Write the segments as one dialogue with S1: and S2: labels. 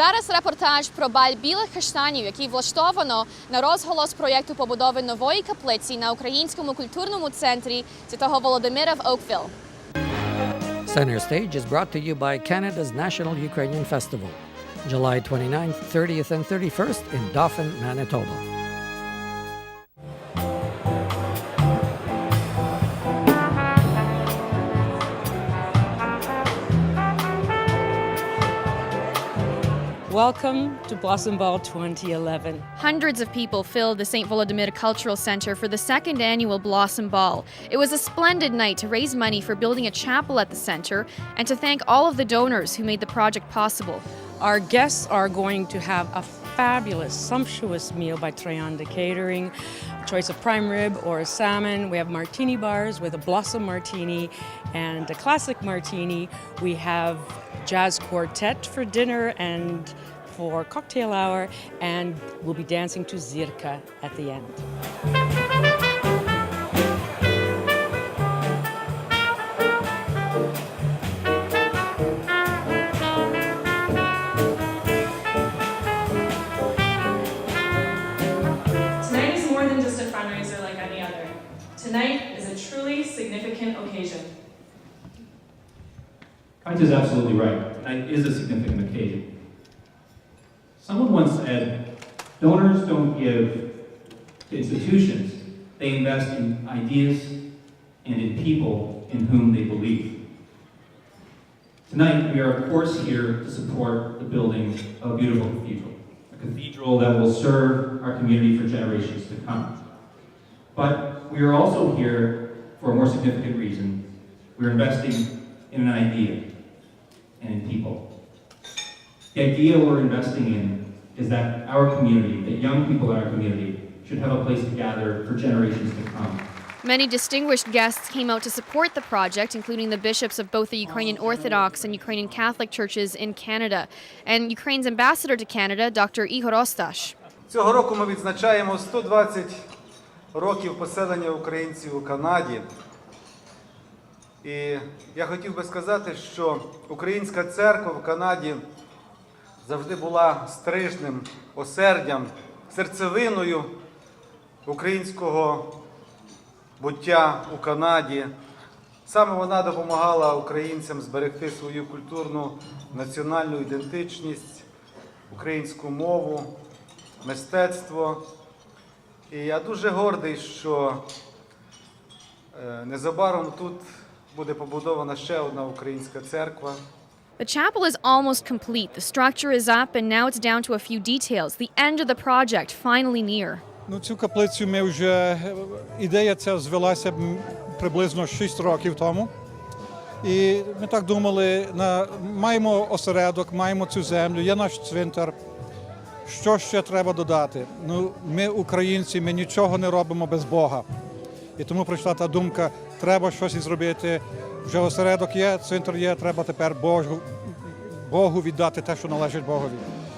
S1: Зараз репортаж про баль білих каштанів, який влаштовано на розголос проєкту побудови нової каплиці на Українському культурному центрі Святого Володимира в Oakville.
S2: Center Stage is brought to you by Canada's National Ukrainian Festival, July 29th, 30th and 31st in Dauphin, Manitoba.
S3: Welcome to Blossom Ball 2011.
S1: Hundreds of people filled the St. Volodymyr Cultural Center for the second annual Blossom Ball. It was a splendid night to raise money for building a chapel at the center and to thank all of the donors who made the project possible.
S3: Our guests are going to have a fabulous, sumptuous meal by Trianda Catering, a choice of prime rib or a salmon. We have martini bars with a blossom martini and a classic martini. We have jazz quartet for dinner and for cocktail hour, and we'll be dancing to Zirka at the end.
S4: Tonight is more than just a fundraiser like any other. Tonight is a truly significant occasion.
S5: Kate is absolutely right. Tonight is a significant occasion. Someone once said, donors don't give to institutions, they invest in ideas and in people in whom they believe. Tonight, we are of course here to support the building of a beautiful cathedral that will serve our community for generations to come. But we are also here for a more significant reason. We're investing in an idea and in people. The idea we're investing in is that our community, that young people in our community, should have a place to gather for generations to come.
S1: Many distinguished guests came out to support the project, including the bishops of both the Ukrainian Orthodox and Ukrainian Catholic churches in Canada, and Ukraine's ambassador to Canada, Dr. Igor Ostash.
S6: Цього року ми відзначаємо 120 років поселення українців у Канаді. І я хотів би сказати, що Українська церква в Канаді завжди була стрижним осердям, серцевиною українського буття у Канаді. Саме вона допомагала українцям зберегти свою культурну національну ідентичність, українську мову, мистецтво. І я дуже гордий, що незабаром тут буде побудована ще одна українська церква.
S1: The chapel is almost complete. The structure is up and now it's down to a few details. The end of the project finally near.
S7: Цю каплицю ми вже, ідея ця звелася приблизно 6 років тому. І ми так думали, маємо осередок, маємо цю землю, є наш цвинтар. Що ще треба додати? Ми українці, ми нічого не робимо без Бога. І тому прийшла та думка, треба щось зробити. Вже осередок є, цвинтар є, треба тепер Богу віддати те, що належить Богові.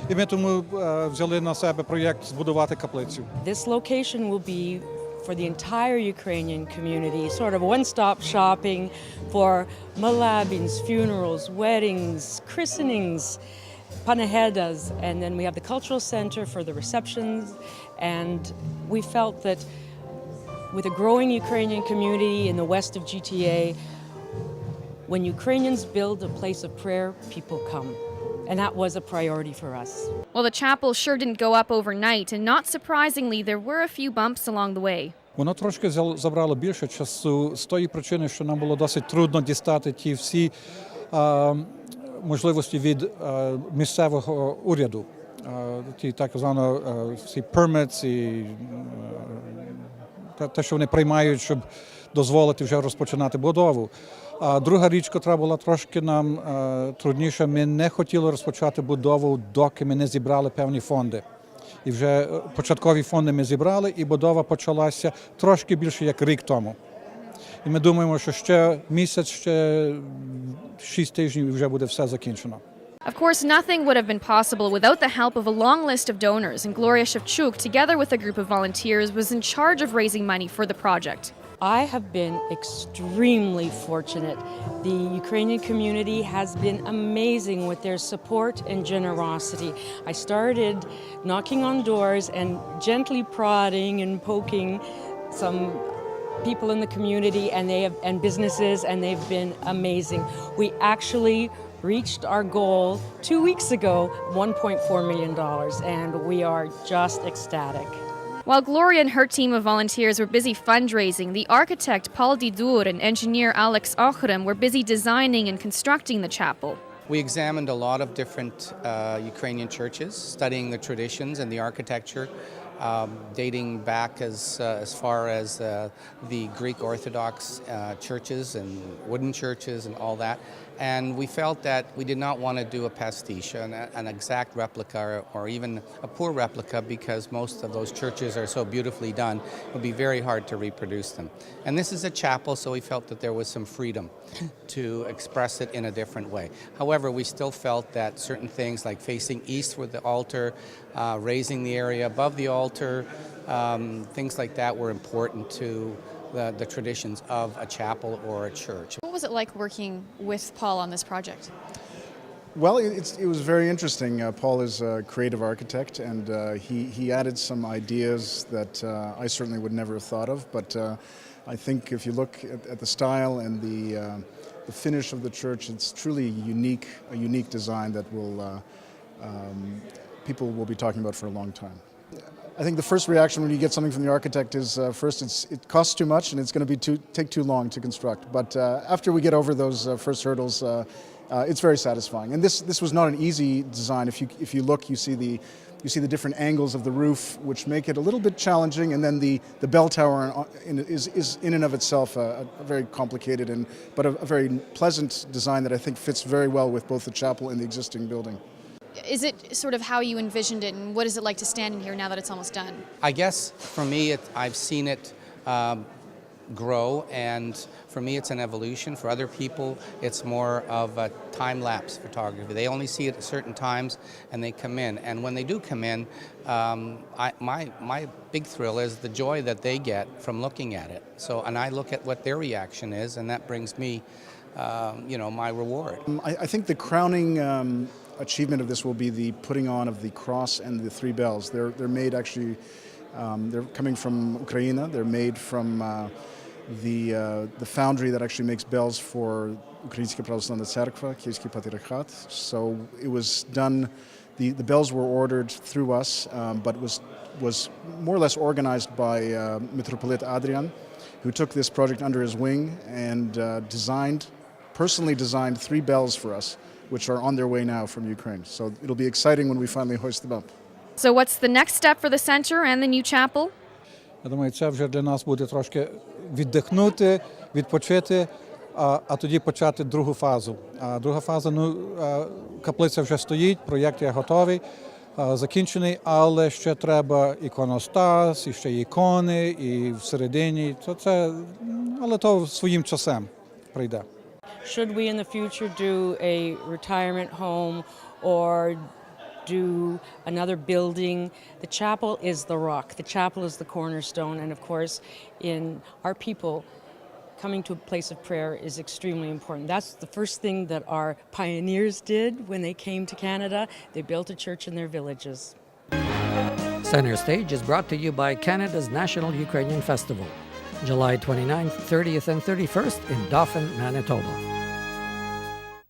S7: І ми тому взяли на себе проєкт збудувати каплицю.
S3: This location will be for the entire Ukrainian community, sort of one-stop shopping for malabins, funerals, weddings, christenings, panahedas, and then we have the cultural center for the receptions, and we felt that with a growing Ukrainian community in the west of GTA, when Ukrainians build a place of prayer, people come. And that was a priority for us.
S1: Well, the chapel sure didn't go up overnight, and not surprisingly, there were a few bumps along the way.
S7: Воно трошки забрало більше часу з тої причини, що нам було досить трудно дістати ті всі можливості від місцевого уряду. Ті так звано всі permits і те, що вони приймають, щоб дозволити вже розпочинати будову. А друга річ, котра була трошки нам трудніша, ми не хотіли розпочати будову, доки ми не зібрали певні фонди. І вже початкові фонди ми зібрали, і будова почалася трошки більше, як рік тому. І ми думаємо, що ще місяць, ще 6 тижнів, і вже буде все закінчено.
S1: Of course, nothing would have been possible without the help of a long list of donors, and Gloria Chewchuk, together with a group of volunteers, was in charge of raising money for the project.
S3: I have been extremely fortunate. The Ukrainian community has been amazing with their support and generosity. I started knocking on doors and gently prodding and poking some people in the community and businesses, and they've been amazing. We actually reached our goal 2 weeks ago, $1.4 million, and we are just ecstatic.
S1: While Gloria and her team of volunteers were busy fundraising, the architect Paul Didur and engineer Alex Ochrem were busy designing and constructing the chapel.
S8: We examined a lot of different Ukrainian churches, studying the traditions and the architecture, dating back as far as the Greek Orthodox churches and wooden churches and all that. And we felt that we did not want to do a pastiche, an exact replica or even a poor replica, because most of those churches are so beautifully done, it would be very hard to reproduce them. And this is a chapel, so we felt that there was some freedom to express it in a different way. However, we still felt that certain things like facing east with the altar, raising the area above the altar, things like that were important to the traditions of a chapel or a church.
S1: What was it like working with Paul on this project?
S9: Well, it was very interesting. Paul is a creative architect, and he added some ideas that I certainly would never have thought of. But I think if you look at the style and the finish of the church, it's truly a unique design that people will be talking about for a long time. I think the first reaction when you get something from the architect is first it costs too much and it's going to take too long to construct. But after we get over those first hurdles, it's very satisfying. And this was not an easy design. If you look, you see the different angles of the roof, which make it a little bit challenging. And then the bell tower is in and of itself a very complicated but a very pleasant design that I think fits very well with both the chapel and the existing building.
S1: Is it sort of how you envisioned it, and what is it like to stand in here now that it's almost done?
S8: I guess for me, I've seen it grow, and for me it's an evolution. For other people, it's more of a time-lapse photography. They only see it at certain times and they come in. And when they do come in, my big thrill is the joy that they get from looking at it. And I look at what their reaction is, and that brings me, my reward.
S9: I think the crowning achievement of this will be the putting on of the cross and the three bells. They're made actually, they're coming from Ukraine. They're made from the foundry that actually makes bells for Українська Православна Церква, Київський Патріархат. So it was done, the bells were ordered through us, but was more or less organized by Metropolite Adrian, who took this project under his wing and personally designed 3 bells for us, which are on their way now from Ukraine. So it'll be exciting when we finally hoist them up.
S1: So what's the next step for the center and the new chapel?
S7: Я думаю, це вже для нас буде трошки віддихнути, відпочити, а тоді почати другу фазу. А друга фаза, каплиця вже стоїть, проєкт є готовий, закінчений, але ще треба іконостас, і ще ікони, і всередині. Але то своїм часом прийде.
S3: Should we in the future do a retirement home or do another building, the chapel is the rock. The chapel is the cornerstone, and of course, in our people, coming to a place of prayer is extremely important. That's the first thing that our pioneers did when they came to Canada. They built a church in their villages.
S2: Center Stage is brought to you by Canada's National Ukrainian Festival, July 29th, 30th, and 31st in Dauphin, Manitoba.